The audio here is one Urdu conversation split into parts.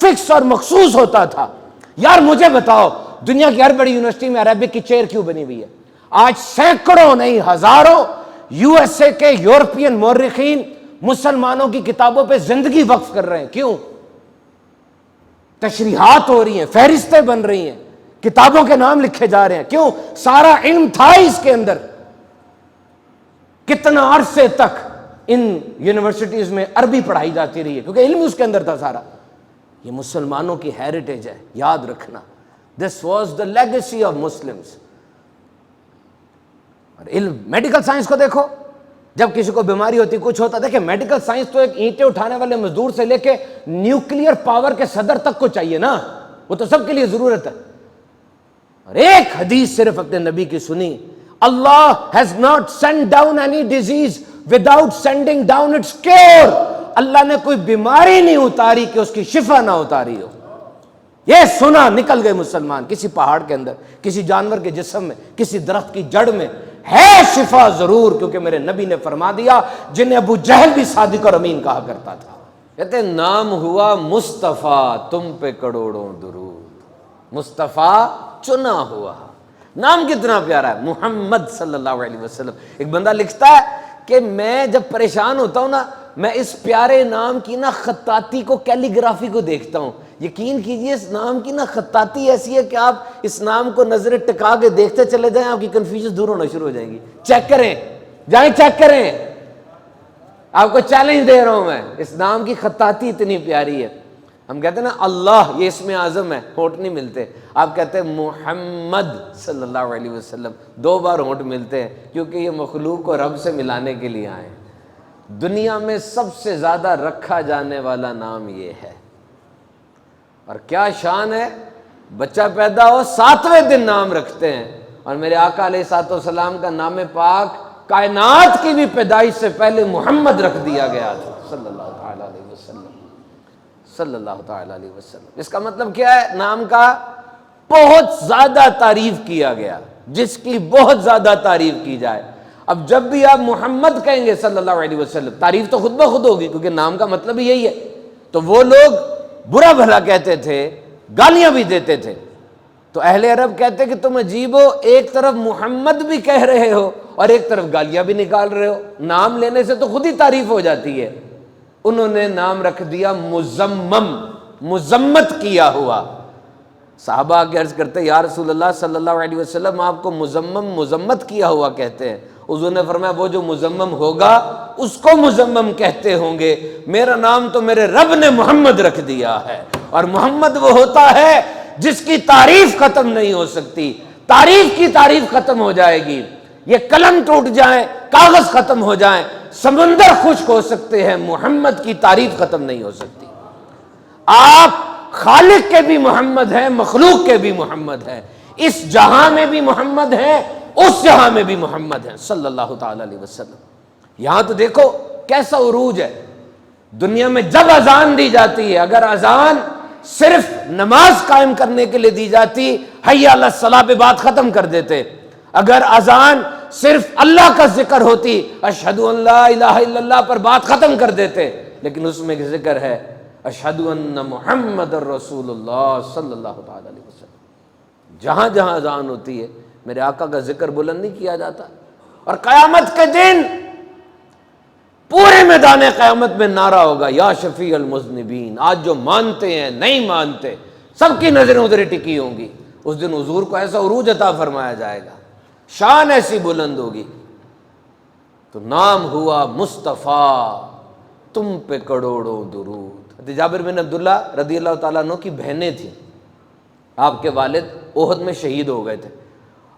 فکس اور مخصوص ہوتا تھا. یار مجھے بتاؤ دنیا کی ہر بڑی یونیورسٹی میں عربک کی چیئر کیوں بنی ہوئی ہے؟ آج سینکڑوں نہیں ہزاروں یو ایس اے کے یورپین مورخین مسلمانوں کی کتابوں پہ زندگی وقف کر رہے ہیں. کیوں؟ تشریحات ہو رہی ہیں، فہرستیں بن رہی ہیں، کتابوں کے نام لکھے جا رہے ہیں. کیوں؟ سارا علم تھا اس کے اندر. کتنا عرصے تک ان یونیورسٹیز میں عربی پڑھائی جاتی رہی ہے کیونکہ علم اس کے اندر تھا سارا. یہ مسلمانوں کی ہیریٹیج ہے، یاد رکھنا. This was the legacy of Muslims. اور علم، میڈیکل سائنس کو دیکھو، جب کسی کو بیماری ہوتی کچھ ہوتا، دیکھیں میڈیکل سائنس تو ایک اینٹیں اٹھانے والے مزدور سے لے کے نیوکلیئر پاور کے صدر تک کو چاہیے نا، وہ تو سب کے لیے ضرورت ہے. اور ایک حدیث صرف اپنے نبی کی سنی، اللہ has not sent down any disease without sending down its cure. اللہ نے کوئی بیماری نہیں اتاری کہ اس کی شفا نہ اتاری ہو. یہ سنا نکل گئے مسلمان. کسی پہاڑ کے اندر، کسی جانور کے جسم میں، کسی درخت کی جڑ میں ہے شفا ضرور، کیونکہ میرے نبی نے فرما دیا جنہیں ابو جہل بھی صادق اور امین کہا کرتا تھا. کہتے نام ہوا مصطفیٰ تم پہ کروڑوں درود. مصطفیٰ چنا ہوا. نام کتنا پیارا ہے، محمد صلی اللہ علیہ وسلم. ایک بندہ لکھتا ہے کہ میں جب پریشان ہوتا ہوں نا، میں اس پیارے نام کی نا خطاطی کو، کیلیگرافی کو دیکھتا ہوں. یقین کیجئے اس نام کی نا خطاطی ایسی ہے کہ آپ اس نام کو نظر ٹکا کے دیکھتے چلے جائیں، آپ کی کنفیوژن دور ہونا شروع ہو جائیں گی. چیک کریں، جائیں چیک کریں. آپ کو چیلنج دے رہا ہوں میں، اس نام کی خطاطی اتنی پیاری ہے. ہم کہتے ہیں نا اللہ، یہ اسم اعظم ہے، ہونٹ نہیں ملتے. آپ کہتے ہیں محمد صلی اللہ علیہ وسلم، 2 بار ہونٹ ملتے ہیں کیونکہ یہ مخلوق کو رب سے ملانے کے لیے آئے. دنیا میں سب سے زیادہ رکھا جانے والا نام یہ ہے. اور کیا شان ہے، بچہ پیدا ہو 7ویں دن نام رکھتے ہیں. اور میرے آقا علیہ الصلوۃ والسلام کا نام پاک کائنات کی بھی پیدائش سے پہلے محمد رکھ دیا گیا تھا صلی اللہ تعالی علیہ وسلم، صلی اللہ تعالی علیہ وسلم. اس کا مطلب کیا ہے؟ نام کا بہت زیادہ تعریف کیا گیا، جس کی بہت زیادہ تعریف کی جائے. اب جب بھی آپ محمد کہیں گے صلی اللہ علیہ وسلم، تعریف تو خود بخود ہوگی کیونکہ نام کا مطلب ہی یہی ہے. تو وہ لوگ برا بھلا کہتے تھے، گالیاں بھی دیتے تھے. تو اہل عرب کہتے کہ تم عجیب ہو، ایک طرف محمد بھی کہہ رہے ہو اور ایک طرف گالیاں بھی نکال رہے ہو. نام لینے سے تو خود ہی تعریف ہو جاتی ہے. انہوں نے نام رکھ دیا مزمم، مذمت کیا ہوا. صحابہ آگے عرض کرتے یا رسول اللہ صلی اللہ علیہ وسلم آپ کو مزمم، مذمت کیا ہوا کہتے ہیں. حضور نے فرمایا وہ جو مزمم ہوگا اس کو مزمم کہتے ہوں گے، میرا نام تو میرے رب نے محمد رکھ دیا ہے. اور محمد وہ ہوتا ہے جس کی تعریف ختم نہیں ہو سکتی. تعریف کی تعریف ختم ہو جائے گی، یہ قلم ٹوٹ جائیں، کاغذ ختم ہو جائیں، سمندر خشک ہو سکتے ہیں، محمد کی تعریف ختم نہیں ہو سکتی. آپ خالق کے بھی محمد ہیں، مخلوق کے بھی محمد ہیں، اس جہاں میں بھی محمد ہیں، اس جہاں میں بھی محمد ہیں صلی اللہ تعالی علیہ وسلم. یہاں تو دیکھو کیسا عروج ہے. دنیا میں جب اذان دی جاتی ہے، اگر اذان صرف نماز قائم کرنے کے لیے دی جاتی، حی علی الصلاۃ پہ بات ختم کر دیتے. اگر اذان صرف اللہ کا ذکر ہوتی، اشہد ان لا الہ الا اللہ پر بات ختم کر دیتے. لیکن اس میں ذکر ہے اشہد ان محمد رسول اللہ صلی اللہ تعالی علیہ وسلم. جہاں جہاں اذان ہوتی ہے میرے آقا کا ذکر بلند نہیں کیا جاتا. اور قیامت کے دن پورے میدان قیامت میں نعرہ ہوگا یا شفیع المذنبین. آج جو مانتے ہیں نہیں مانتے سب کی نظریں ادھر ٹکی ہوں گی. اس دن حضور کو ایسا عروج عطا فرمایا جائے گا، شان ایسی بلند ہوگی. تو نام ہوا مصطفیٰ تم پہ کروڑوں درود. جابر بن عبداللہ رضی اللہ تعالیٰ عنہ کی بہنیں تھیں، آپ کے والد احد میں شہید ہو گئے تھے.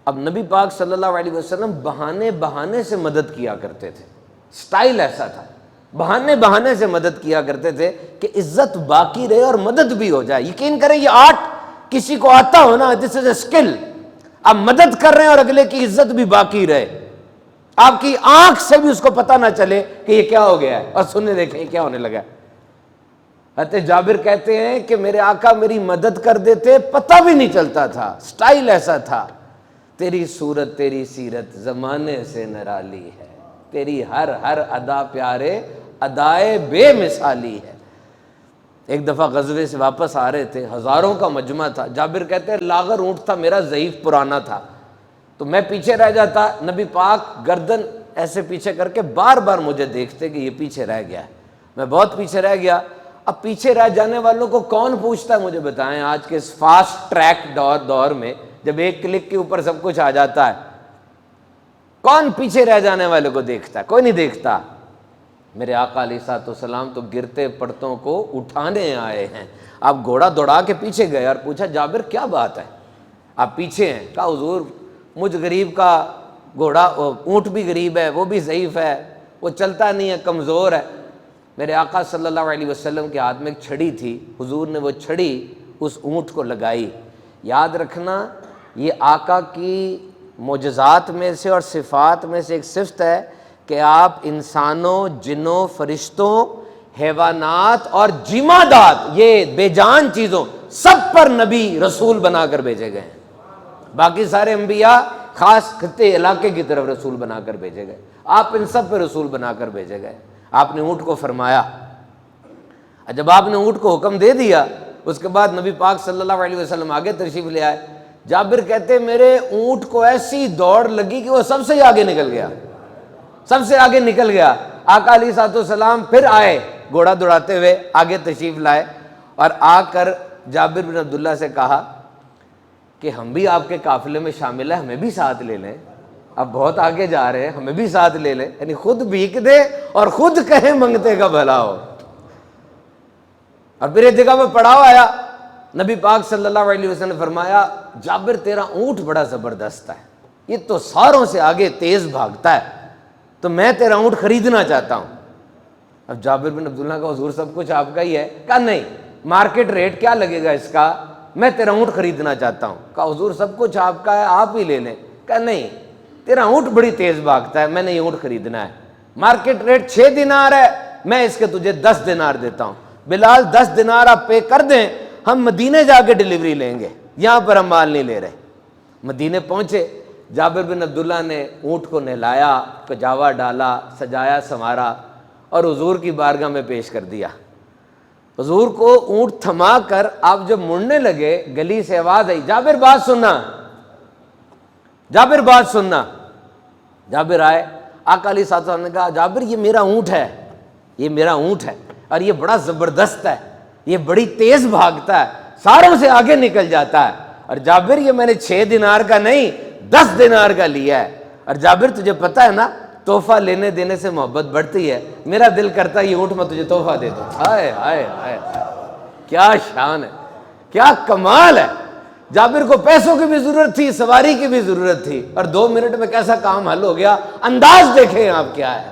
اب نبی پاک صلی اللہ علیہ وسلم بہانے بہانے سے مدد کیا کرتے تھے. سٹائل ایسا تھا، بہانے بہانے سے مدد کیا کرتے تھے کہ عزت باقی رہے اور مدد بھی ہو جائے. یقین کریں یہ آرٹ کسی کو آتا ہو نا، دس از اے اسکل. آپ مدد کر رہے ہیں اور اگلے کی عزت بھی باقی رہے، آپ کی آنکھ سے بھی اس کو پتہ نہ چلے کہ یہ کیا ہو گیا ہے، اور سننے دیکھیں یہ کیا ہونے لگا ہے. حضرت جابر کہتے ہیں کہ میرے آقا میری مدد کر دیتے، پتہ بھی نہیں چلتا تھا. سٹائل ایسا تھا. تیری صورت تیری سیرت زمانے سے نرالی ہے، تیری ہر ہر ادا پیارے ادائے بے مثالی ہے. ایک دفعہ غزوے سے واپس آ رہے تھے، ہزاروں کا مجمع تھا، جابر کہتے ہیں لاغر اونٹ تھا میرا، ضعیف پرانا تھا، تو میں پیچھے رہ جاتا، نبی پاک گردن ایسے پیچھے کر کے بار بار مجھے دیکھتے کہ یہ پیچھے رہ گیا ہے، میں بہت پیچھے رہ گیا۔ اب پیچھے رہ جانے والوں کو کون پوچھتا ہے؟ مجھے بتائیں، آج کے اس فاسٹ ٹریک دور میں جب ایک کلک کے اوپر سب کچھ آ جاتا ہے، کون پیچھے رہ جانے والے کو دیکھتا ہے؟ کوئی نہیں دیکھتا۔ میرے آقا علیہ الصلوۃ والسلام تو گرتے پڑتوں کو اٹھانے آئے ہیں، آپ گھوڑا دوڑا کے پیچھے گئے اور پوچھا جابر کیا بات ہے آپ پیچھے ہیں؟ کہا حضور مجھ غریب کا گھوڑا، اونٹ بھی غریب ہے، وہ بھی ضعیف ہے، وہ چلتا نہیں ہے، کمزور ہے۔ میرے آقا صلی اللہ علیہ وسلم کے ہاتھ میں ایک چھڑی تھی، حضور نے وہ چھڑی اس اونٹ کو لگائی۔ یاد رکھنا یہ آقا کی معجزات میں سے اور صفات میں سے ایک صفت ہے کہ آپ انسانوں، جنوں، فرشتوں، حیوانات اور جمادات، یہ بے جان چیزوں، سب پر نبی رسول بنا کر بھیجے گئے ہیں۔ باقی سارے انبیاء خاص خطے علاقے کی طرف رسول بنا کر بھیجے گئے، آپ ان سب پہ رسول بنا کر بھیجے گئے۔ آپ نے اونٹ کو فرمایا، جب آپ نے اونٹ کو حکم دے دیا، اس کے بعد نبی پاک صلی اللہ علیہ وسلم آگے تشریف لے آئے۔ جابر کہتے میرے اونٹ کو ایسی دوڑ لگی کہ وہ سب سے آگے نکل گیا، سب سے آگے نکل گیا۔ آقا علیہ الصلوۃ والسلام پھر آئے گھوڑا دوڑاتے ہوئے، آگے تشریف لائے اور آ کر جابر بن عبداللہ سے کہا کہ ہم بھی آپ کے قافلے میں شامل ہیں، ہمیں بھی ساتھ لے لیں، اب بہت آگے جا رہے ہیں، ہمیں بھی ساتھ لے لیں، یعنی خود بھیک دے اور خود کہیں منگتے کا بھلا ہو۔ اور پھر ایک جگہ میں پڑاؤ آیا، نبی پاک صلی اللہ علیہ وسلم نے فرمایا جابر تیرا اونٹ بڑا زبردست ہے، یہ تو ساروں سے آگے تیز بھاگتا ہے، تو میں تیرا اونٹ خریدنا چاہتا ہوں۔ اب جابر بن عبداللہ کا حضور سب کچھ آپ کا ہی ہے، کہا نہیں، مارکیٹ ریٹ کیا لگے گا اس کا، میں تیرا اونٹ خریدنا چاہتا ہوں۔ کہا حضور سب کچھ آپ کا ہے، آپ ہی لے لیں۔ کہا نہیں، تیرا اونٹ بڑی تیز بھاگتا ہے، میں نے یہ اونٹ خریدنا ہے، مارکیٹ ریٹ 6 دینار ہے، میں اس کے تجھے 10 دینار دیتا ہوں۔ بلال 10 دینار آپ پے کر دیں، ہم مدینے جا کے ڈیلیوری لیں گے، یہاں پر ہم مال نہیں لے رہے۔ مدینے پہنچے، جابر بن عبداللہ نے اونٹ کو نہلایا، کجاوا ڈالا، سجایا سنوارا اور حضور کی بارگاہ میں پیش کر دیا۔ حضور کو اونٹ تھما کر آپ جب مڑنے لگے، گلی سے آواز آئی جابر بات سننا، جابر بات سننا۔ جابر آئے، آقا علیہ الصلوۃ والسلام نے کہا جابر یہ میرا اونٹ ہے، یہ میرا اونٹ ہے اور یہ بڑا زبردست ہے، یہ بڑی تیز بھاگتا ہے، ساروں سے آگے نکل جاتا ہے، اور جابر یہ میں نے 6 دینار کا نہیں 10 دینار کا لیا ہے۔ اور جابر تجھے پتہ ہے نا تحفہ لینے دینے سے محبت بڑھتی ہے، میرا دل کرتا ہے یہ اونٹ میں تجھے تحفہ دے دوں۔ ہائے ہائے ہائے، کیا شان ہے، کیا کمال ہے۔ جابر کو پیسوں کی بھی ضرورت تھی، سواری کی بھی ضرورت تھی، اور 2 منٹ میں کیسا کام حل ہو گیا۔ انداز دیکھیں آپ کیا ہے۔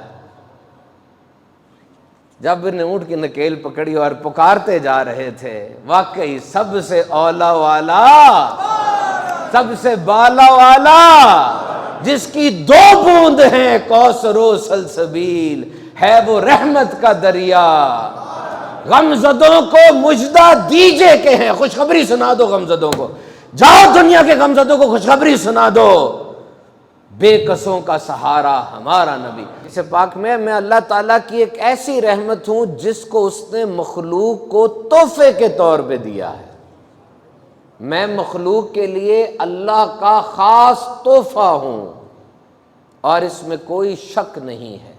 جابر نے اونٹ کی نکیل پکڑی اور پکارتے جا رہے تھے، واقعی سب سے اولا والا، سب سے بالا والا، جس کی 2 بوند ہیں کوثر و سلسبیل، ہے وہ رحمت کا دریا۔ غمزدوں کو مجدہ دیجئے کہ ہیں، خوشخبری سنا دو غمزدوں کو، جاؤ دنیا کے غمزدوں کو خوشخبری سنا دو، بے کسوں کا سہارا ہمارا نبی۔ اس پاک میں اللہ تعالیٰ کی ایک ایسی رحمت ہوں جس کو اس نے مخلوق کو تحفے کے طور پہ دیا ہے۔ میں مخلوق کے لیے اللہ کا خاص تحفہ ہوں اور اس میں کوئی شک نہیں ہے۔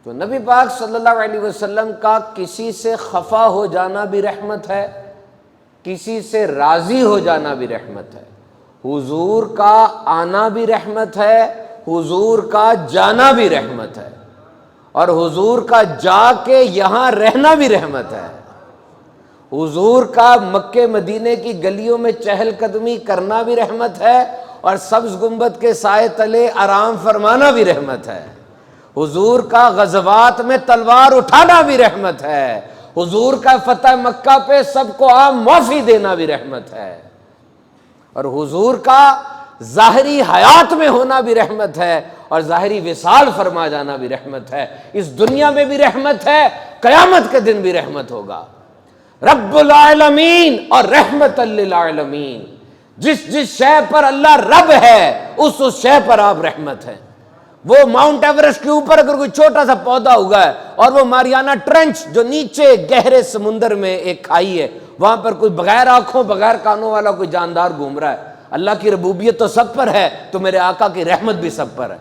تو نبی پاک صلی اللہ علیہ وسلم کا کسی سے خفا ہو جانا بھی رحمت ہے، کسی سے راضی ہو جانا بھی رحمت ہے، حضور کا آنا بھی رحمت ہے، حضور کا جانا بھی رحمت ہے، اور حضور کا جا کے یہاں رہنا بھی رحمت ہے، حضور کا مکے مدینے کی گلیوں میں چہل قدمی کرنا بھی رحمت ہے، اور سبز گنبد کے سائے تلے آرام فرمانا بھی رحمت ہے، حضور کا غزوات میں تلوار اٹھانا بھی رحمت ہے، حضور کا فتح مکہ پہ سب کو عام معافی دینا بھی رحمت ہے، اور حضور کا ظاہری حیات میں ہونا بھی رحمت ہے، اور ظاہری وصال فرما جانا بھی رحمت ہے۔ اس دنیا میں بھی رحمت ہے، قیامت کے دن بھی رحمت ہوگا۔ رب العالمین اور رحمت للعالمین، جس شے پر اللہ رب ہے اس شے پر آپ رحمت ہیں۔ وہ ماؤنٹ ایوریسٹ کے اوپر اگر کوئی چھوٹا سا پودا ہوگا ہے، اور وہ ماریانا ٹرنچ جو نیچے گہرے سمندر میں ایک کھائی ہے، وہاں پر کوئی بغیر آنکھوں بغیر کانوں والا کوئی جاندار گھوم رہا ہے، اللہ کی ربوبیت تو سب پر ہے، تو میرے آقا کی رحمت بھی سب پر ہے۔